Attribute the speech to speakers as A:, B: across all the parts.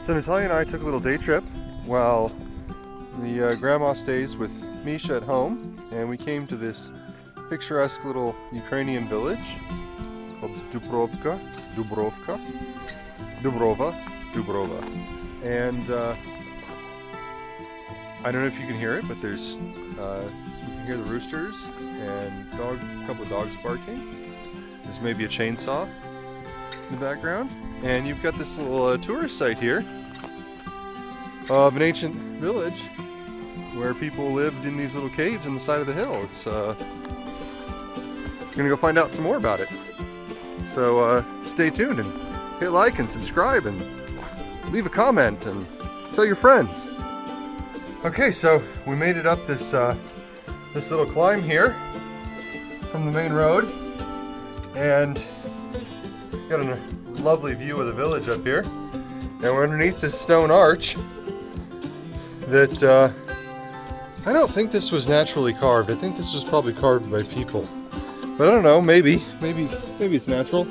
A: So Natalia and I took a little day trip while the grandma stays with Misha at home, and we came to this picturesque little Ukrainian village called Dubrova. And I don't know if you can hear it, but there's you can hear the roosters and a couple of dogs barking. There's maybe a chainsaw in the background, and you've got this little tourist site here of an ancient village where people lived in these little caves in the side of the hill. It's gonna go find out some more about it. So stay tuned and hit like and subscribe and leave a comment and tell your friends. Okay, so we made it up this this little climb here from the main road, and got a lovely view of the village up here. And we're underneath this stone arch that I don't think this was naturally carved. I think this was probably carved by people, but I don't know. Maybe it's natural.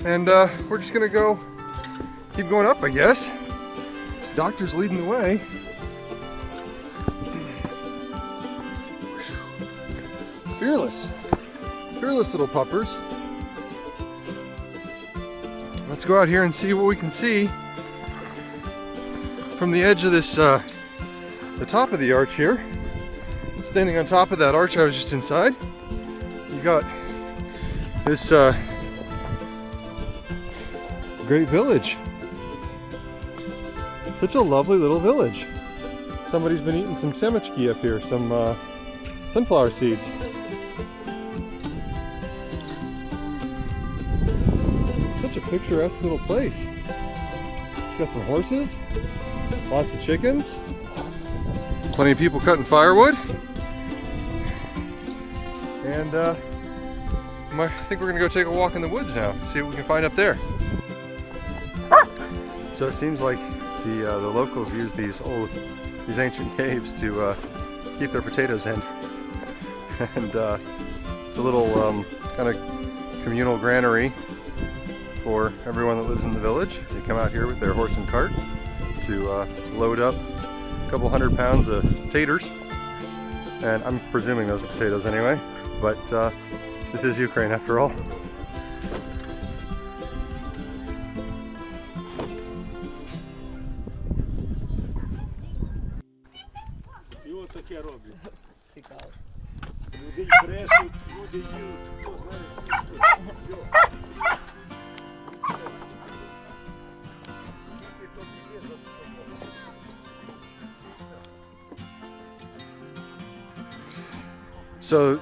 A: And we're just gonna keep going up, I guess. Doctor's leading the way. Fearless little puppers. Let's go out here and see what we can see from the edge of this, the top of the arch here. Standing on top of that arch I was just inside, you got this great village. Such a lovely little village. Somebody's been eating some semichki up here, some sunflower seeds. Such a picturesque little place. Got some horses, lots of chickens, plenty of people cutting firewood, and I think we're gonna go take a walk in the woods now, see what we can find up there. So it seems like the locals use these ancient caves to keep their potatoes in, and it's a little kind of communal granary for everyone that lives in the village. They come out here with their horse and cart to load up a couple 100 pounds of taters, and I'm presuming those are potatoes anyway, but this is Ukraine after all. So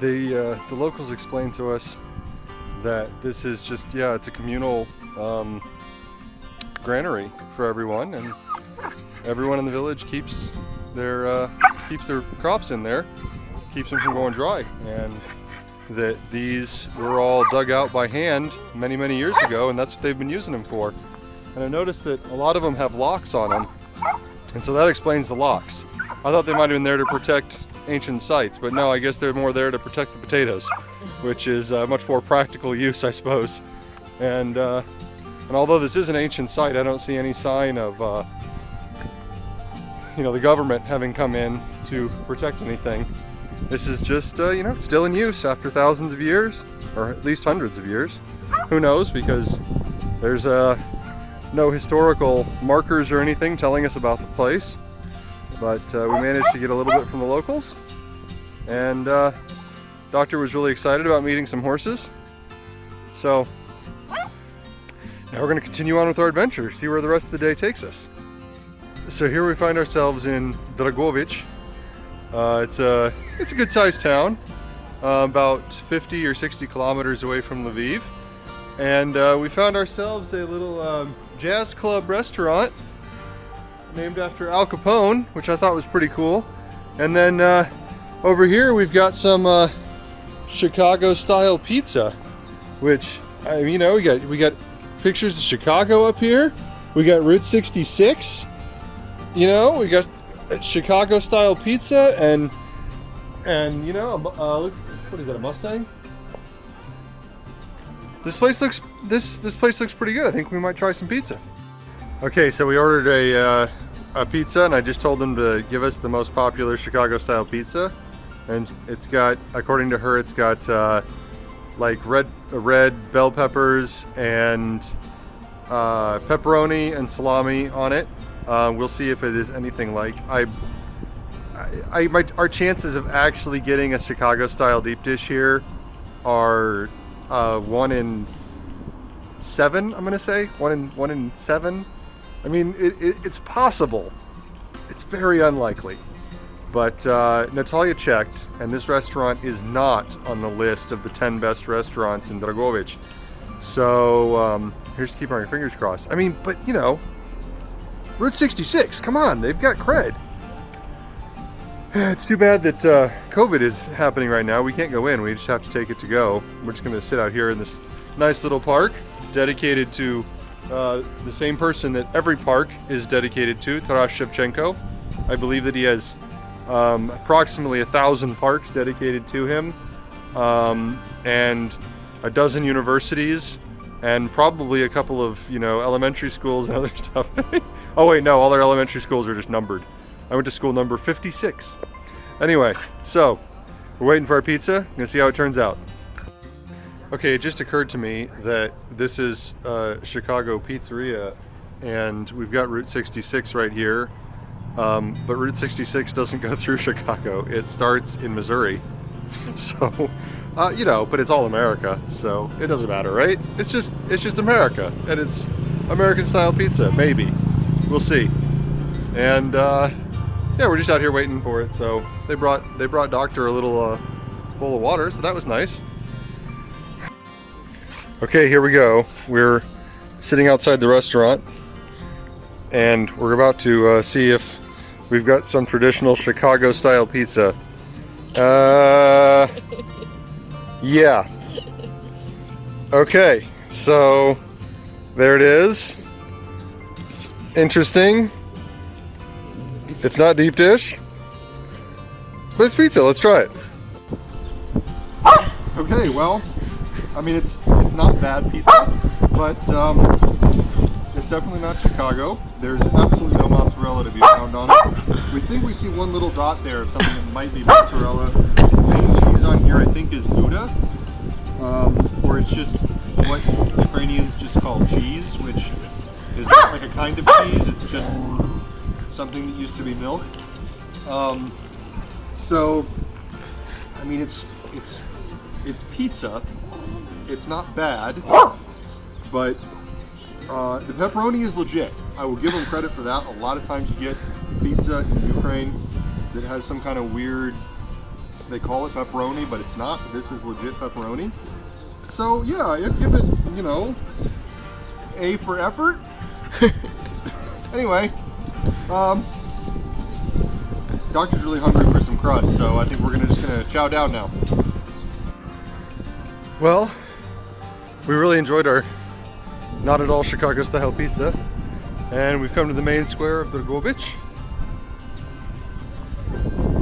A: the locals explained to us that this is just, it's a communal granary for everyone, and everyone in the village keeps their crops in there, keeps them from going dry, and that these were all dug out by hand many years ago, and that's what they've been using them for. And I noticed that a lot of them have locks on them, and so that explains the locks. I thought they might have been there to protect ancient sites, but no, I guess they're more there to protect the potatoes, which is a much more practical use, I suppose. And although this is an ancient site, I don't see any sign of the government having come in to protect anything. This is just still in use after thousands of years, or at least hundreds of years. Who knows, because there's no historical markers or anything telling us about the place. But we managed to get a little bit from the locals, and Doctor was really excited about meeting some horses. So now we're going to continue on with our adventure, see where the rest of the day takes us. So here we find ourselves in Dragovich. It's a good-sized town, about 50 or 60 kilometers away from Lviv, and we found ourselves a little jazz club restaurant named after Al Capone, which I thought was pretty cool. And then over here we've got some Chicago-style pizza, which we got pictures of Chicago up here. We got Route 66. We got Chicago-style pizza, and look, what is that? A Mustang? This place looks pretty good. I think we might try some pizza. Okay, so we ordered a pizza, and I just told them to give us the most popular Chicago-style pizza. And it's got, according to her, it's got like red bell peppers and pepperoni and salami on it. We'll see if it is anything like. Our chances of actually getting a Chicago-style deep dish here are 1 in 7. I'm gonna say 1 in 7. I mean, it's possible. It's very unlikely. But Natalia checked, and this restaurant is not on the list of the 10 best restaurants in Dragovic. So here's to keep our fingers crossed. I mean, but you know, Route 66, come on, they've got cred. It's too bad that COVID is happening right now. We can't go in, we just have to take it to go. We're just gonna sit out here in this nice little park dedicated to the same person that every park is dedicated to, Taras Shevchenko. I believe that he has approximately 1,000 parks dedicated to him, and a dozen universities, and probably a couple of, you know, elementary schools and other stuff. Oh wait, no, all their elementary schools are just numbered. I went to school number 56. Anyway, so we're waiting for our pizza. I'm gonna see how it turns out. Okay, it just occurred to me that this is Chicago Pizzeria, and we've got Route 66 right here. But Route 66 doesn't go through Chicago. It starts in Missouri. So, you know, but it's all America, so it doesn't matter, right? It's just America, and it's American style pizza, maybe. We'll see. And yeah, we're just out here waiting for it. So they brought Doctor a little bowl of water, so that was nice. Okay, here we go. We're sitting outside the restaurant, and we're about to see if we've got some traditional Chicago-style pizza. Yeah. Okay, so there it is. Interesting. It's not deep dish, but it's pizza. Let's try it. Okay, well, I mean, it's not bad pizza, but it's definitely not Chicago. There's absolutely no mozzarella to be found on it. We think we see one little dot there of something that might be mozzarella. The main cheese on here, I think, is Gouda, or it's just what Ukrainians just call cheese, which is not like a kind of cheese. It's just something that used to be milk. So, I mean, it's pizza. It's not bad, but the pepperoni is legit. I will give them credit for that. A lot of times you get pizza in Ukraine that has some kind of weird, they call it pepperoni, but it's not. This is legit pepperoni. So yeah, I'd give it, you know, A for effort. Anyway, Doctor's really hungry for some crust, so I think we're just gonna chow down now. Well, we really enjoyed our not at all Chicago style pizza, and we've come to the main square of Dragovic.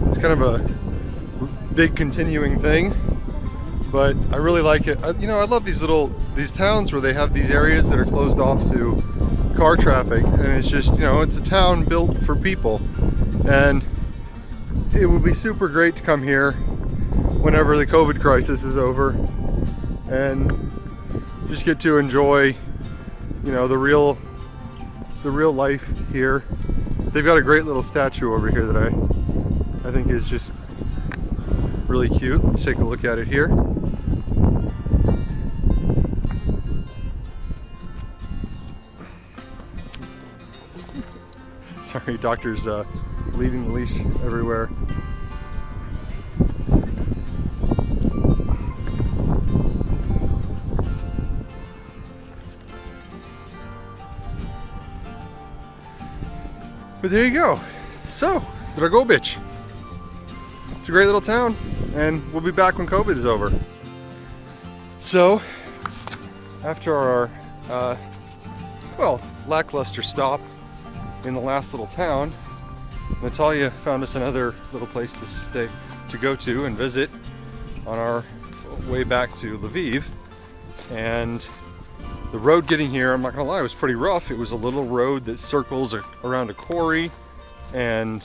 A: It's kind of a big continuing thing, but I really like it. You know, I love these towns where they have these areas that are closed off to car traffic, and it's just, you know, it's a town built for people, and it would be super great to come here whenever the COVID crisis is over and just get to enjoy, you know, the real life here. They've got a great little statue over here that I think is just really cute. Let's take a look at it here. Sorry, Doctor's leading the leash everywhere. But there you go. So, Dragovic. It's a great little town, and we'll be back when COVID is over. So, after our, well, lackluster stop in the last little town, Natalia found us another little place to go to and visit on our way back to Lviv. And The road getting here, I'm not gonna lie, was pretty rough. It was a little road that circles around a quarry, and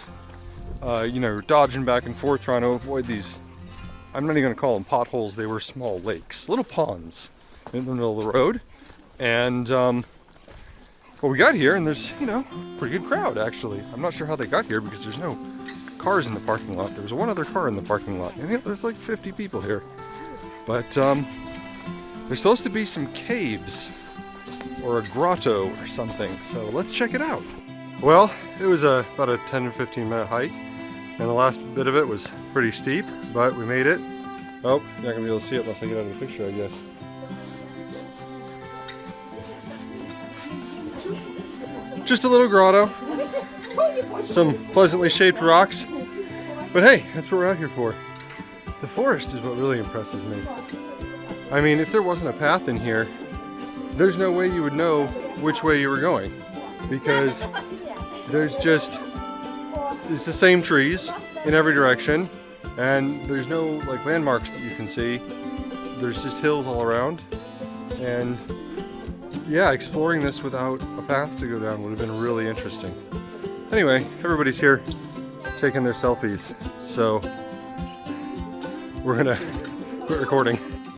A: you know, dodging back and forth trying to avoid these, I'm not even gonna call them potholes, they were small lakes, little ponds in the middle of the road. And well, we got here and there's, you know, pretty good crowd actually. I'm not sure how they got here because there's no cars in the parking lot. There was one other car in the parking lot, and there's like 50 people here. But there's supposed to be some caves or a grotto or something, so let's check it out. Well, it was about a 10 or 15 minute hike, and the last bit of it was pretty steep, but we made it. Oh, you're not gonna be able to see it unless I get out of the picture, I guess. Just a little grotto, some pleasantly shaped rocks, but hey, that's what we're out here for. The forest is what really impresses me. I mean, if there wasn't a path in here, there's no way you would know which way you were going, because it's the same trees in every direction, and there's no like landmarks that you can see. There's just hills all around, and yeah, exploring this without a path to go down would have been really interesting. Anyway, everybody's here taking their selfies, so we're gonna quit recording.